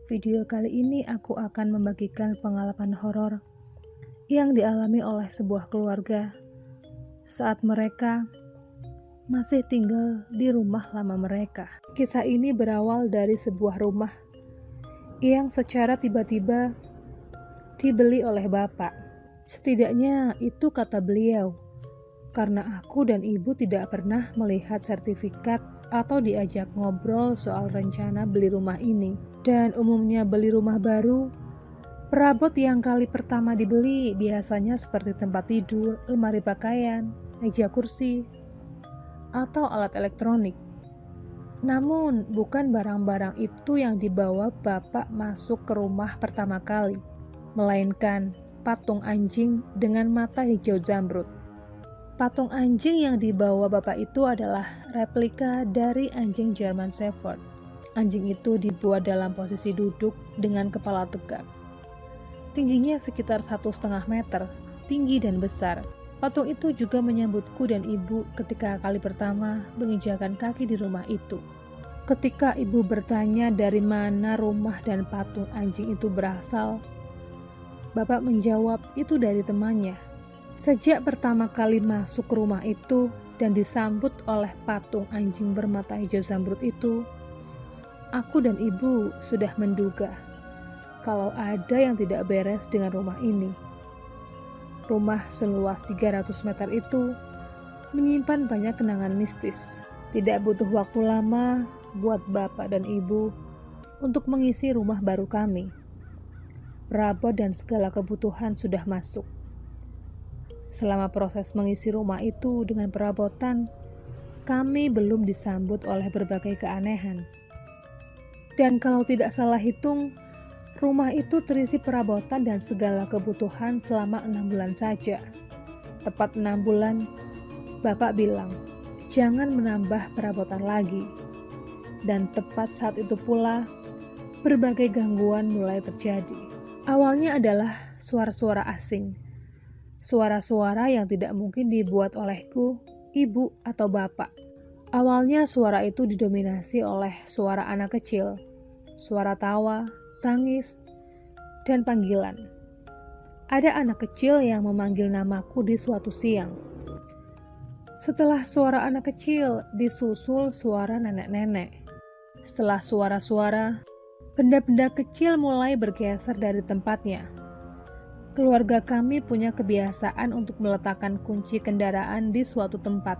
Video kali ini aku akan membagikan pengalaman horor yang dialami oleh sebuah keluarga saat mereka masih tinggal di rumah lama mereka. Kisah ini berawal dari sebuah rumah yang secara tiba-tiba dibeli oleh bapak. Setidaknya itu kata beliau, karena aku dan ibu tidak pernah melihat sertifikat atau diajak ngobrol soal rencana beli rumah ini. Dan umumnya beli rumah baru, perabot yang kali pertama dibeli biasanya seperti tempat tidur, lemari pakaian, meja kursi, atau alat elektronik. Namun bukan barang-barang itu yang dibawa bapak masuk ke rumah pertama kali, melainkan patung anjing dengan mata hijau zamrud. Patung anjing yang dibawa bapak itu adalah replika dari anjing German Shepherd. Anjing itu dibuat dalam posisi duduk dengan kepala tegak. Tingginya sekitar 1,5 meter, tinggi dan besar. Patung itu juga menyambutku dan ibu ketika kali pertama menginjakan kaki di rumah itu. Ketika ibu bertanya dari mana rumah dan patung anjing itu berasal, bapak menjawab itu dari temannya. Sejak pertama kali masuk ke rumah itu dan disambut oleh patung anjing bermata hijau zamrud itu, aku dan ibu sudah menduga kalau ada yang tidak beres dengan rumah ini. Rumah seluas 300 meter itu menyimpan banyak kenangan mistis. Tidak butuh waktu lama buat bapak dan ibu untuk mengisi rumah baru kami. Perabot dan segala kebutuhan sudah masuk. Selama proses mengisi rumah itu dengan perabotan, kami belum disambut oleh berbagai keanehan. Dan kalau tidak salah hitung, rumah itu terisi perabotan dan segala kebutuhan selama 6 bulan saja. Tepat 6 bulan, bapak bilang, jangan menambah perabotan lagi. Dan tepat saat itu pula, berbagai gangguan mulai terjadi. Awalnya adalah suara-suara asing. Suara-suara yang tidak mungkin dibuat olehku, ibu, atau bapak. Awalnya suara itu didominasi oleh suara anak kecil, suara tawa, tangis, dan panggilan. Ada anak kecil yang memanggil namaku di suatu siang. Setelah suara anak kecil, disusul suara nenek-nenek. Setelah suara-suara, benda-benda kecil mulai bergeser dari tempatnya. Keluarga kami punya kebiasaan untuk meletakkan kunci kendaraan di suatu tempat,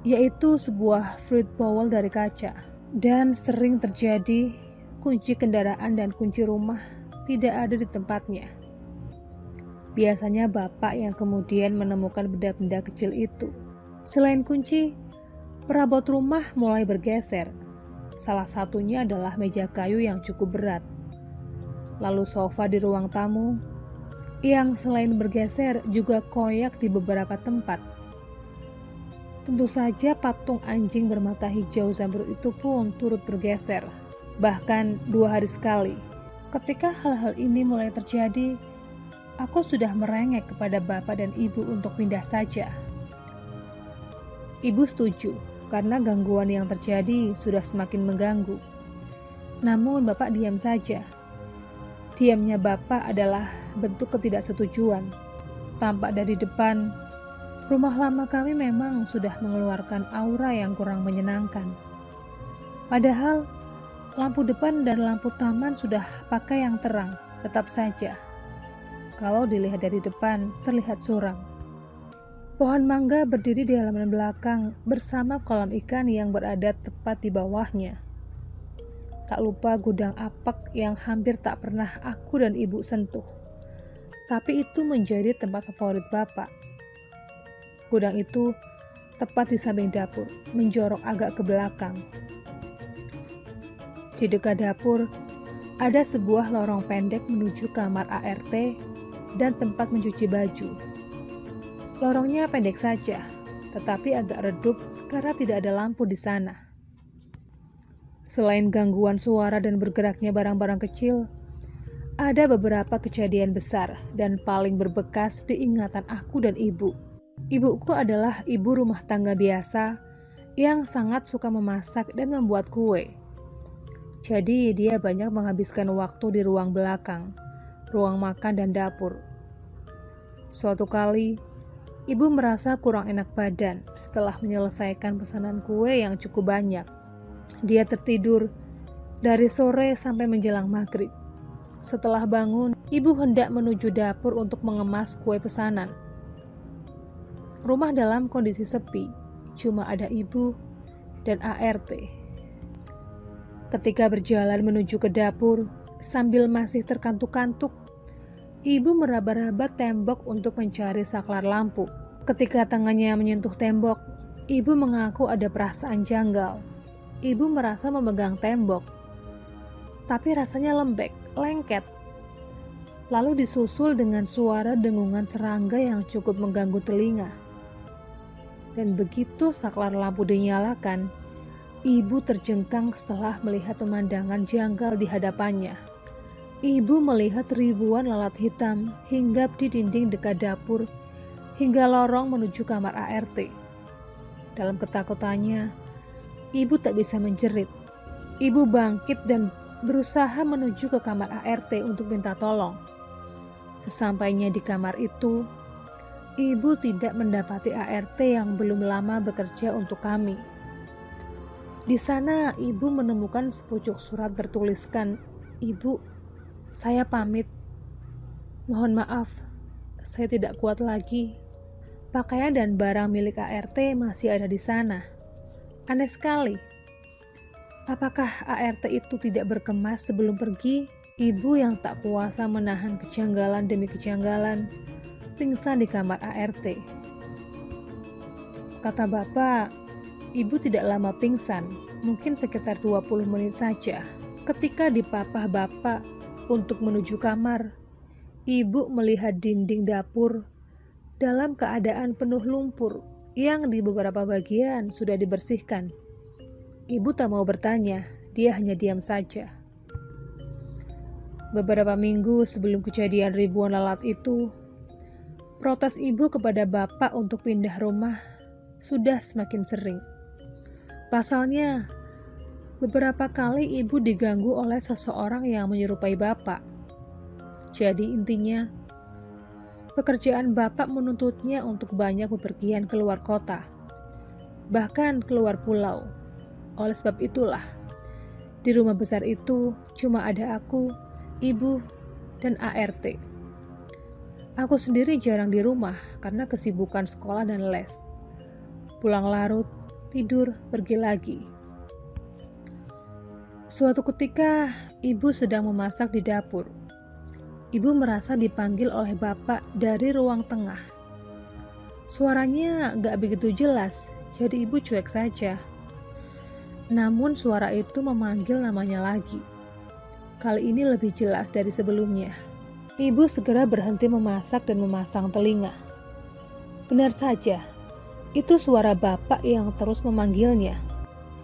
yaitu sebuah fruit bowl dari kaca. Dan sering terjadi kunci kendaraan dan kunci rumah tidak ada di tempatnya. Biasanya bapak yang kemudian menemukan benda-benda kecil itu. Selain kunci, perabot rumah mulai bergeser. Salah satunya adalah meja kayu yang cukup berat. Lalu sofa di ruang tamu, yang selain bergeser juga koyak di beberapa tempat. Tentu saja patung anjing bermata hijau zamrud itu pun turut bergeser, bahkan 2 hari sekali. Ketika hal-hal ini mulai terjadi, aku sudah merengek kepada bapak dan ibu untuk pindah saja. Ibu setuju, karena gangguan yang terjadi sudah semakin mengganggu. Namun bapak diam saja. Diamnya bapak adalah bentuk ketidaksetujuan. Tampak dari depan, rumah lama kami memang sudah mengeluarkan aura yang kurang menyenangkan. Padahal, lampu depan dan lampu taman sudah pakai yang terang, tetap saja. Kalau dilihat dari depan, terlihat suram. Pohon mangga berdiri di halaman belakang bersama kolam ikan yang berada tepat di bawahnya. Tak lupa gudang apak yang hampir tak pernah aku dan ibu sentuh. Tapi itu menjadi tempat favorit bapak. Gudang itu tepat di samping dapur, menjorok agak ke belakang. Di dekat dapur, ada sebuah lorong pendek menuju kamar ART dan tempat mencuci baju. Lorongnya pendek saja, tetapi agak redup karena tidak ada lampu di sana. Selain gangguan suara dan bergeraknya barang-barang kecil, ada beberapa kejadian besar dan paling berbekas di ingatan aku dan ibu. Ibuku adalah ibu rumah tangga biasa yang sangat suka memasak dan membuat kue. Jadi dia banyak menghabiskan waktu di ruang belakang, ruang makan dan dapur. Suatu kali, ibu merasa kurang enak badan setelah menyelesaikan pesanan kue yang cukup banyak. Dia tertidur dari sore sampai menjelang maghrib. Setelah bangun, ibu hendak menuju dapur untuk mengemas kue pesanan. Rumah dalam kondisi sepi, cuma ada ibu dan ART. Ketika berjalan menuju ke dapur, sambil masih terkantuk-kantuk, ibu meraba-raba tembok untuk mencari saklar lampu. Ketika tangannya menyentuh tembok, ibu mengaku ada perasaan janggal. Ibu merasa memegang tembok, tapi rasanya lembek, lengket. Lalu disusul dengan suara dengungan serangga yang cukup mengganggu telinga. Dan begitu saklar lampu dinyalakan, ibu terjengkang setelah melihat pemandangan janggal di hadapannya. Ibu melihat ribuan lalat hitam hinggap di dinding dekat dapur hingga lorong menuju kamar ART. Dalam ketakutannya, ibu tak bisa menjerit. Ibu bangkit dan berusaha menuju ke kamar ART untuk minta tolong. Sesampainya di kamar itu, ibu tidak mendapati ART yang belum lama bekerja untuk kami. Di sana ibu menemukan sepucuk surat bertuliskan, "Ibu, saya pamit. Mohon maaf, saya tidak kuat lagi. Pakaian dan barang milik ART masih ada di sana." Aneh sekali. Apakah ART itu tidak berkemas sebelum pergi? Ibu yang tak kuasa menahan kejanggalan demi kejanggalan, pingsan di kamar ART. Kata bapak, ibu tidak lama pingsan, mungkin sekitar 20 menit saja. Ketika dipapah bapak untuk menuju kamar, ibu melihat dinding dapur dalam keadaan penuh lumpur yang di beberapa bagian sudah dibersihkan. Ibu tak mau bertanya, dia hanya diam saja. Beberapa minggu sebelum kejadian ribuan lalat itu, protes ibu kepada bapak untuk pindah rumah sudah semakin sering. Pasalnya, beberapa kali ibu diganggu oleh seseorang yang menyerupai bapak. Jadi intinya, pekerjaan bapak menuntutnya untuk banyak bepergian keluar kota, bahkan keluar pulau. Oleh sebab itulah, di rumah besar itu cuma ada aku, ibu, dan ART. Aku sendiri jarang di rumah karena kesibukan sekolah dan les. Pulang larut, tidur, pergi lagi. Suatu ketika, ibu sedang memasak di dapur. Ibu merasa dipanggil oleh bapak dari ruang tengah. Suaranya gak begitu jelas, jadi ibu cuek saja. Namun suara itu memanggil namanya lagi. Kali ini lebih jelas dari sebelumnya. Ibu segera berhenti memasak dan memasang telinga. Benar saja, itu suara bapak yang terus memanggilnya.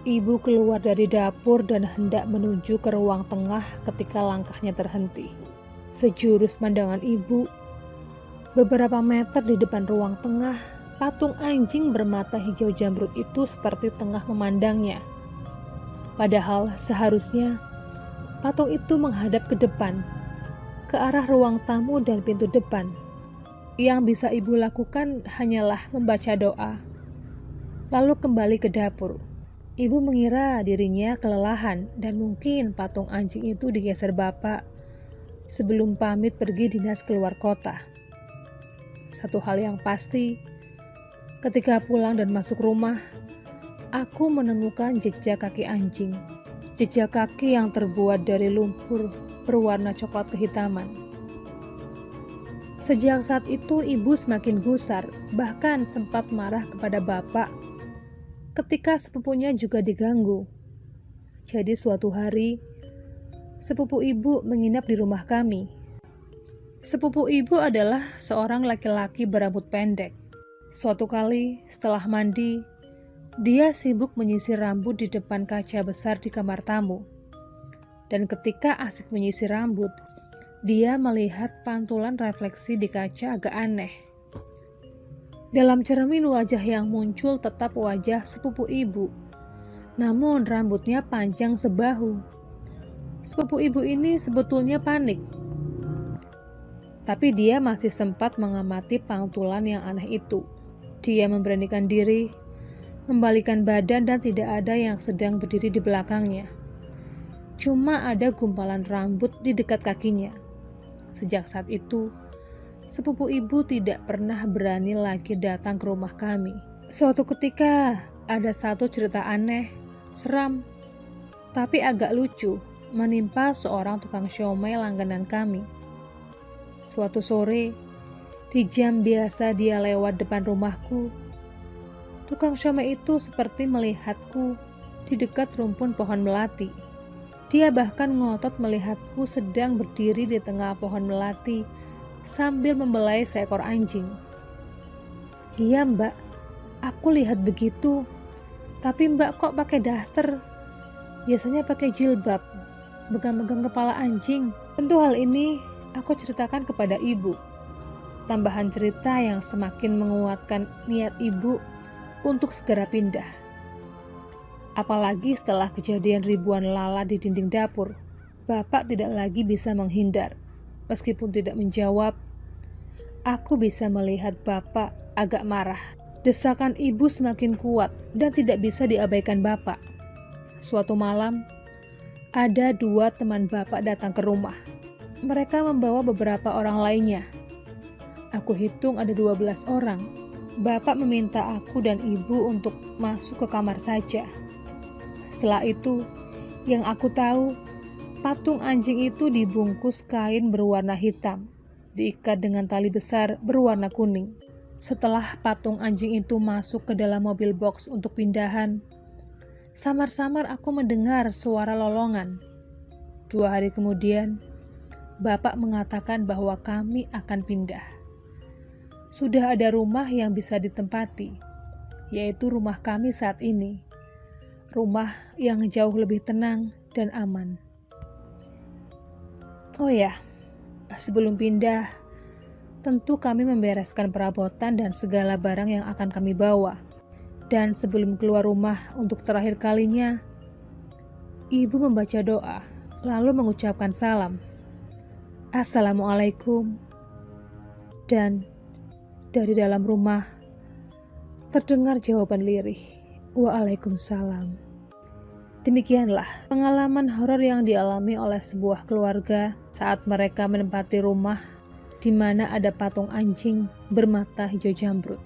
Ibu keluar dari dapur dan hendak menuju ke ruang tengah ketika langkahnya terhenti. Sejurus pandangan ibu, beberapa meter di depan ruang tengah, patung anjing bermata hijau jamrut itu seperti tengah memandangnya. Padahal seharusnya patung itu menghadap ke depan, ke arah ruang tamu dan pintu depan. Yang bisa ibu lakukan hanyalah membaca doa, lalu kembali ke dapur. Ibu mengira dirinya kelelahan dan mungkin patung anjing itu digeser bapak sebelum pamit pergi dinas keluar kota. Satu hal yang pasti, ketika pulang dan masuk rumah, aku menemukan jejak kaki anjing. Jejak kaki yang terbuat dari lumpur berwarna coklat kehitaman. Sejak saat itu ibu semakin gusar, bahkan sempat marah kepada bapak ketika sepupunya juga diganggu. Jadi suatu hari, sepupu ibu menginap di rumah kami. Sepupu ibu adalah seorang laki-laki berambut pendek. Suatu kali setelah mandi, dia sibuk menyisir rambut di depan kaca besar di kamar tamu. Dan ketika asik menyisir rambut, dia melihat pantulan refleksi di kaca agak aneh. Dalam cermin wajah yang muncul tetap wajah sepupu ibu, namun rambutnya panjang sebahu. Sepupu ibu ini sebetulnya panik, tapi dia masih sempat mengamati pantulan yang aneh itu. Dia memberanikan diri, membalikan badan dan tidak ada yang sedang berdiri di belakangnya. Cuma ada gumpalan rambut di dekat kakinya. Sejak saat itu, sepupu ibu tidak pernah berani lagi datang ke rumah kami. Suatu ketika, ada satu cerita aneh, seram, tapi agak lucu, menimpa seorang tukang siomay langganan kami. Suatu sore, di jam biasa dia lewat depan rumahku. Tukang siomay itu seperti melihatku di dekat rumpun pohon melati. Dia bahkan ngotot melihatku sedang berdiri di tengah pohon melati sambil membelai seekor anjing. Iya mbak, aku lihat begitu. Tapi mbak kok pakai daster? Biasanya pakai jilbab, megang-megang kepala anjing. Tentu hal ini aku ceritakan kepada ibu. Tambahan cerita yang semakin menguatkan niat ibu untuk segera pindah. Apalagi setelah kejadian ribuan lala di dinding dapur, Bapak tidak lagi bisa menghindar. Meskipun tidak menjawab, aku bisa melihat Bapak agak marah. Desakan ibu semakin kuat dan tidak bisa diabaikan Bapak. Suatu malam, ada 2 teman Bapak datang ke rumah. Mereka membawa beberapa orang lainnya. Aku hitung ada 12 orang. Bapak meminta aku dan ibu untuk masuk ke kamar saja. Setelah itu, yang aku tahu, patung anjing itu dibungkus kain berwarna hitam, diikat dengan tali besar berwarna kuning. Setelah patung anjing itu masuk ke dalam mobil box untuk pindahan, samar-samar aku mendengar suara lolongan. 2 hari kemudian, Bapak mengatakan bahwa kami akan pindah. Sudah ada rumah yang bisa ditempati, yaitu rumah kami saat ini. Rumah yang jauh lebih tenang dan aman. Oh ya, sebelum pindah, tentu kami membereskan perabotan dan segala barang yang akan kami bawa. Dan sebelum keluar rumah untuk terakhir kalinya, ibu membaca doa, lalu mengucapkan salam. Assalamualaikum. Dan dari dalam rumah, terdengar jawaban lirih. Waalaikumsalam. Demikianlah pengalaman horor yang dialami oleh sebuah keluarga saat mereka menempati rumah di mana ada patung anjing bermata hijau jamrut.